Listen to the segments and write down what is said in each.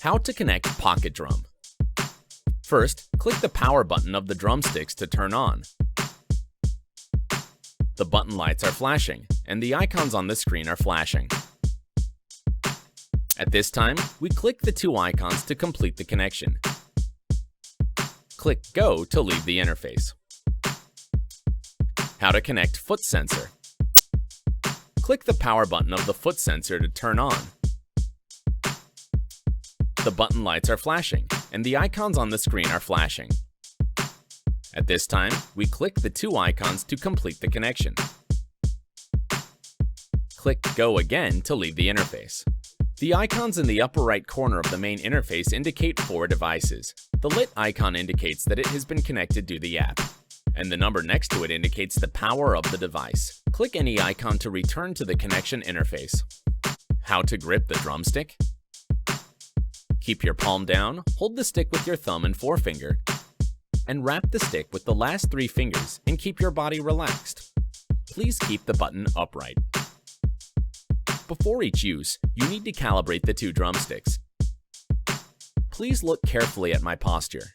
How to connect PocketDrum. First, click the power button of the drumsticks to turn on. The button lights are flashing, and the icons on the screen are flashing. At this time, we click the two icons to complete the connection. Click Go to leave the interface. How to connect foot sensor. Click the power button of the foot sensor to turn on. The button lights are flashing, and the icons on the screen are flashing. At this time, we click the two icons to complete the connection. Click Go again to leave the interface. The icons in the upper right corner of the main interface indicate 4 devices. The lit icon indicates that it has been connected to the app, and the number next to it indicates the power of the device. Click any icon to return to the connection interface. How to grip the drumstick. Keep your palm down, hold the stick with your thumb and forefinger, and wrap the stick with the last 3 fingers and keep your body relaxed. Please keep the button upright. Before each use, you need to calibrate the 2 drumsticks. Please look carefully at my posture.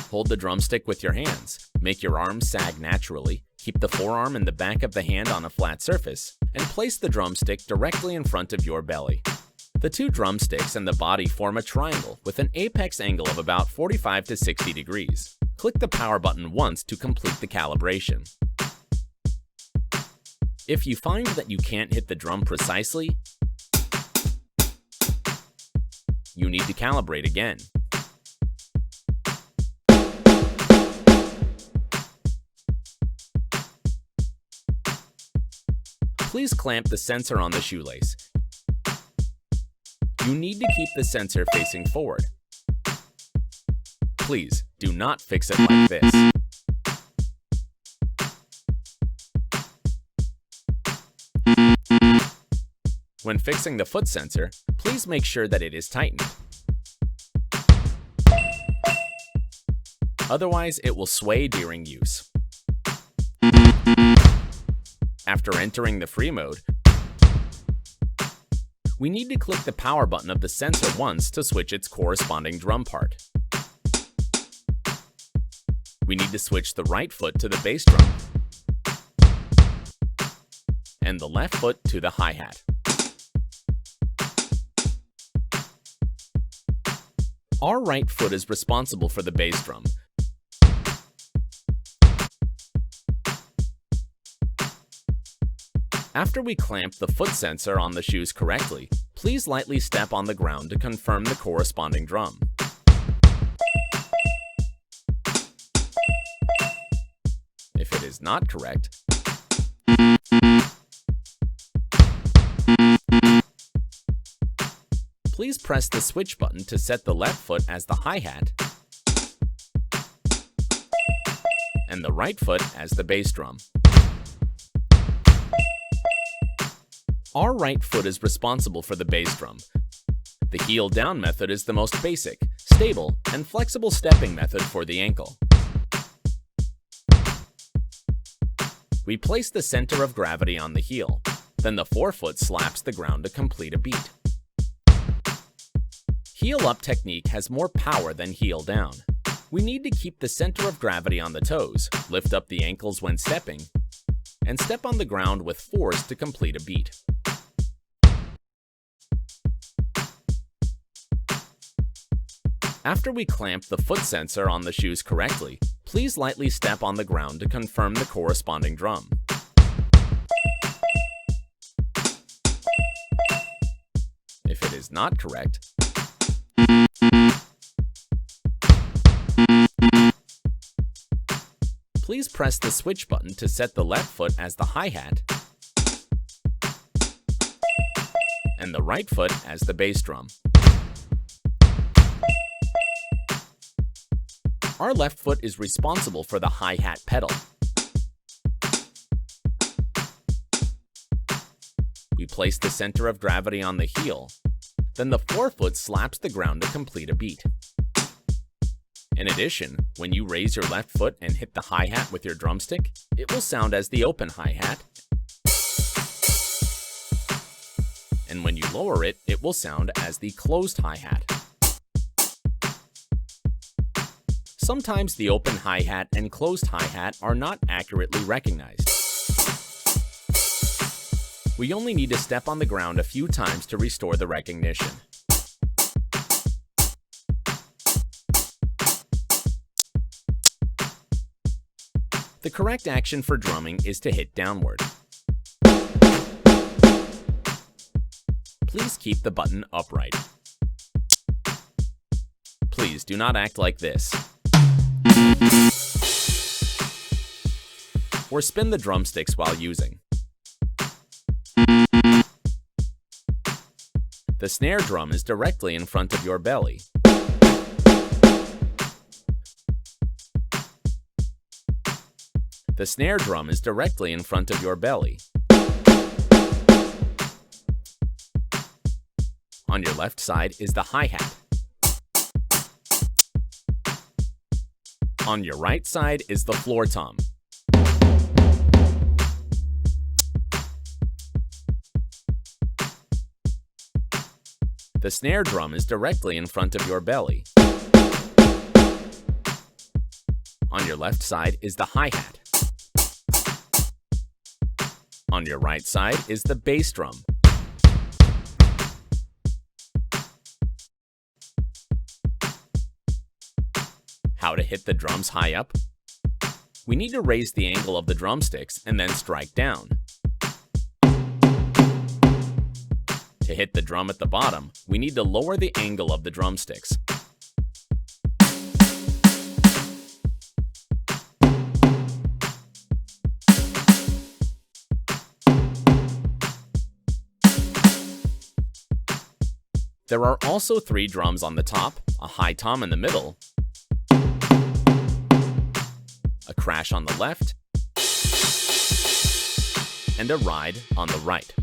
Hold the drumstick with your hands, make your arms sag naturally, keep the forearm and the back of the hand on a flat surface, and place the drumstick directly in front of your belly. The 2 drumsticks and the body form a triangle with an apex angle of about 45 to 60 degrees. Click the power button once to complete the calibration. If you find that you can't hit the drum precisely, you need to calibrate again. Please clamp the sensor on the shoelace. You need to keep the sensor facing forward. Please do not fix it like this. When fixing the foot sensor, please make sure that it is tightened. Otherwise, it will sway during use. After entering the free mode, we need to click the power button of the sensor once to switch its corresponding drum part. We need to switch the right foot to the bass drum and the left foot to the hi-hat. Our right foot is responsible for the bass drum. After we clamp the foot sensor on the shoes correctly, please lightly step on the ground to confirm the corresponding drum. If it is not correct, please press the switch button to set the left foot as the hi-hat and the right foot as the bass drum. Our right foot is responsible for the bass drum. The heel down method is the most basic, stable, and flexible stepping method for the ankle. We place the center of gravity on the heel, then the forefoot slaps the ground to complete a beat. Heel up technique has more power than heel down. We need to keep the center of gravity on the toes, lift up the ankles when stepping, and step on the ground with force to complete a beat. After we clamp the foot sensor on the shoes correctly, please lightly step on the ground to confirm the corresponding drum. If it is not correct, please press the switch button to set the left foot as the hi-hat and the right foot as the bass drum. Our left foot is responsible for the hi-hat pedal. We place the center of gravity on the heel, then the forefoot slaps the ground to complete a beat. In addition, when you raise your left foot and hit the hi-hat with your drumstick, it will sound as the open hi-hat and when you lower it, it will sound as the closed hi-hat. Sometimes the open hi-hat and closed hi-hat are not accurately recognized. We only need to step on the ground a few times to restore the recognition. The correct action for drumming is to hit downward. Please keep the button upright. Please do not act like this. Or spin the drumsticks while using. The snare drum is directly in front of your belly. The snare drum is directly in front of your belly. On your left side is the hi-hat. On your right side is the floor tom. The snare drum is directly in front of your belly. On your left side is the hi-hat. On your right side is the bass drum. How to hit the drums high up? We need to raise the angle of the drumsticks and then strike down. To hit the drum at the bottom, we need to lower the angle of the drumsticks. There are also 3 drums on the top, a high tom in the middle, a crash on the left, and a ride on the right.